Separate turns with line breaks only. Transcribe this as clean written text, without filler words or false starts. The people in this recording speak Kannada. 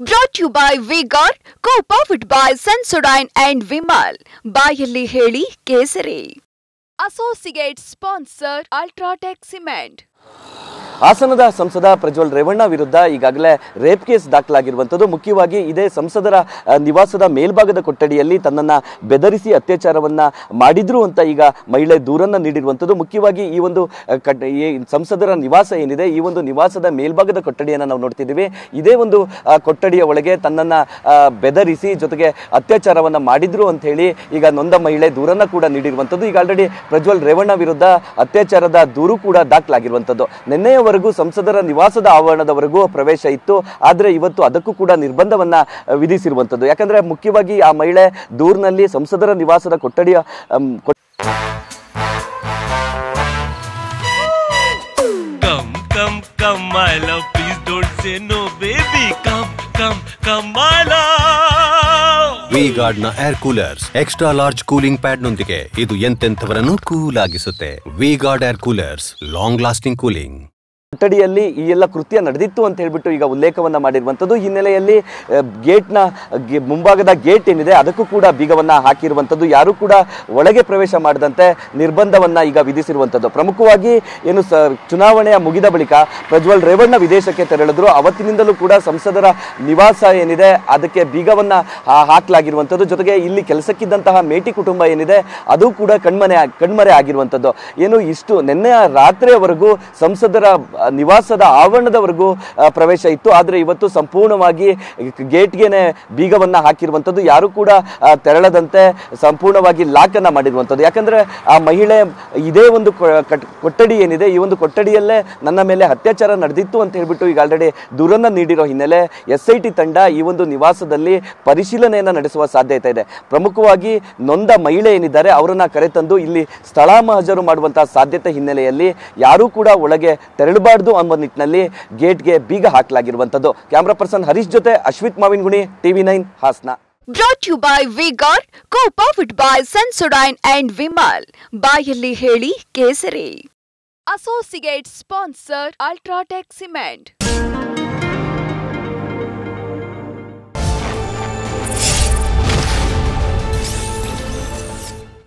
Brought to you by Vigor, co-powered by Sensodyne and Vimal. ಬಾಯಲ್ಲಿ ಹೇಳಿ ಕೇಸರಿ. Associate sponsor Ultratech Cement.
ಹಾಸನದ ಸಂಸದ ಪ್ರಜ್ವಲ್ ರೇವಣ್ಣ ವಿರುದ್ಧ ಈಗಾಗಲೇ ರೇಪ್ ಕೇಸ್ ದಾಖಲಾಗಿರುವಂಥದ್ದು. ಮುಖ್ಯವಾಗಿ ಇದೇ ಸಂಸದರ ನಿವಾಸದ ಮೇಲ್ಭಾಗದ ಕೊಠಡಿಯಲ್ಲಿ ತನ್ನನ್ನು ಬೆದರಿಸಿ ಅತ್ಯಾಚಾರವನ್ನ ಮಾಡಿದ್ರು ಅಂತ ಈಗ ಮಹಿಳೆ ದೂರನ್ನ ನೀಡಿರುವಂಥದ್ದು. ಮುಖ್ಯವಾಗಿ ಈ ಒಂದು ಸಂಸದರ ನಿವಾಸ ಏನಿದೆ, ಈ ಒಂದು ನಿವಾಸದ ಮೇಲ್ಭಾಗದ ಕೊಠಡಿಯನ್ನು ನಾವು ನೋಡ್ತಿದ್ದೀವಿ. ಇದೇ ಒಂದು ಕೊಠಡಿಯ ಒಳಗೆ ತನ್ನನ್ನ ಬೆದರಿಸಿ ಜೊತೆಗೆ ಅತ್ಯಾಚಾರವನ್ನ ಮಾಡಿದ್ರು ಅಂತ ಹೇಳಿ ಈಗ ನೊಂದ ಮಹಿಳೆ ದೂರನ್ನ ಕೂಡ ನೀಡಿರುವಂಥದ್ದು. ಈಗ ಆಲ್ರೆಡಿ ಪ್ರಜ್ವಲ್ ರೇವಣ್ಣ ವಿರುದ್ಧ ಅತ್ಯಾಚಾರದ ದೂರು ಕೂಡ ದಾಖಲಾಗಿರುವಂಥದ್ದು. ನಿನ್ನೆಯವರೆಗೂ ಸಂಸದರ ನಿವಾಸದ ಆವರಣದವರೆಗೂ ಪ್ರವೇಶ ಇತ್ತು, ಆದರೆ ಇವತ್ತು ಅದಕ್ಕೂ ಕೂಡ ನಿರ್ಬಂಧವನ್ನ ವಿಧಿಸಿರುವಂಥದ್ದು. ಯಾಕಂದ್ರೆ ಮುಖ್ಯವಾಗಿ ಆ ಮಹಿಳೆ ದೂರಿನಲ್ಲಿ ಸಂಸದರ ನಿವಾಸದ ಕೊಠಡಿಯ
ವಿ-ಗಾರ್ಡ್ ನ air coolers extra large cooling pad ನೊಂದಿಗೆ ಇದು ಎಂತೆಂಥವರನ್ನು ಕೂಲ್ ಆಗಿಸುತ್ತೆ. V-Guard air coolers, long lasting cooling.
ಕೊಠಡಿಯಲ್ಲಿ ಈ ಎಲ್ಲ ಕೃತ್ಯ ನಡೆದಿತ್ತು ಅಂತ ಹೇಳ್ಬಿಟ್ಟು ಈಗ ಉಲ್ಲೇಖವನ್ನ ಮಾಡಿರುವಂಥದ್ದು. ಹಿನ್ನೆಲೆಯಲ್ಲಿ ಗೇಟ್ನ ಮುಂಭಾಗದ ಗೇಟ್ ಏನಿದೆ ಅದಕ್ಕೂ ಕೂಡ ಬೀಗವನ್ನ ಹಾಕಿರುವಂಥದ್ದು. ಯಾರು ಕೂಡ ಒಳಗೆ ಪ್ರವೇಶ ಮಾಡದಂತೆ ನಿರ್ಬಂಧವನ್ನ ಈಗ ವಿಧಿಸಿರುವಂಥದ್ದು. ಪ್ರಮುಖವಾಗಿ ಏನು ಚುನಾವಣೆಯ ಮುಗಿದ ಬಳಿಕ ಪ್ರಜ್ವಲ್ ರೇವಣ್ಣ ವಿದೇಶಕ್ಕೆ ತೆರಳಿದ್ರು. ಅವತ್ತಿನಿಂದಲೂ ಕೂಡ ಸಂಸದರ ನಿವಾಸ ಏನಿದೆ ಅದಕ್ಕೆ ಬೀಗವನ್ನ ಹಾಕಲಾಗಿರುವಂಥದ್ದು. ಜೊತೆಗೆ ಇಲ್ಲಿ ಕೆಲಸಕ್ಕಿದ್ದಂತಹ ಮೇಟಿ ಕುಟುಂಬ ಏನಿದೆ ಅದು ಕೂಡ ಕಣ್ಮರೆ ಆಗಿರುವಂಥದ್ದು. ಏನು ಇಷ್ಟು ನಿನ್ನೆ ರಾತ್ರಿಯವರೆಗೂ ಸಂಸದರ ನಿವಾಸದ ಆವರಣದವರೆಗೂ ಪ್ರವೇಶ ಇತ್ತು, ಆದರೆ ಇವತ್ತು ಸಂಪೂರ್ಣವಾಗಿ ಗೇಟ್ಗೆನೆ ಬೀಗವನ್ನ ಹಾಕಿರುವಂಥದ್ದು. ಯಾರು ಕೂಡ ತೆರಳದಂತೆ ಸಂಪೂರ್ಣವಾಗಿ ಲಾಕ್ ಅನ್ನ ಮಾಡಿರುವಂಥದ್ದು. ಯಾಕಂದ್ರೆ ಆ ಮಹಿಳೆ ಇದೇ ಒಂದು ಕೊಠಡಿ ಏನಿದೆ, ಈ ಒಂದು ಕೊಠಡಿಯಲ್ಲೇ ನನ್ನ ಮೇಲೆ ಅತ್ಯಾಚಾರ ನಡೆದಿತ್ತು ಅಂತ ಹೇಳ್ಬಿಟ್ಟು ಈಗ ಆಲ್ರೆಡಿ ದೂರನ್ನ ನೀಡಿರೋ ಹಿನ್ನೆಲೆ SIT ತಂಡ ಈ ಒಂದು ನಿವಾಸದಲ್ಲಿ ಪರಿಶೀಲನೆಯನ್ನ ನಡೆಸುವ ಸಾಧ್ಯತೆ ಇದೆ. ಪ್ರಮುಖವಾಗಿ ನೊಂದ ಮಹಿಳೆ ಏನಿದ್ದಾರೆ ಅವರನ್ನ ಕರೆತಂದು ಇಲ್ಲಿ ಸ್ಥಳ ಮಹಜರು ಮಾಡುವಂತಹ ಸಾಧ್ಯತೆ ಹಿನ್ನೆಲೆಯಲ್ಲಿ ಯಾರೂ ಕೂಡ ಒಳಗೆ ತೆರಳಬಾರದು ಅನ್ನೋ ನಿಟ್ಟಿನಲ್ಲಿ ಗೇಟ್ಗೆ ಬೀಗ ಹಾಕಲಾಗಿರುವಂಥದ್ದು. ಕ್ಯಾಮರಾ ಪರ್ಸನ್ ಹರೀಶ್ ಜೊತೆ Ashwith Mavinaguni, TV9 Hassan.
Brought to you by Vigor, co-powered by Sensodyne and Vimal. ಬಾಯಲ್ಲಿ ಹೇಳಿ ಕೇಸರಿ. Associate sponsor Ultratech Cement.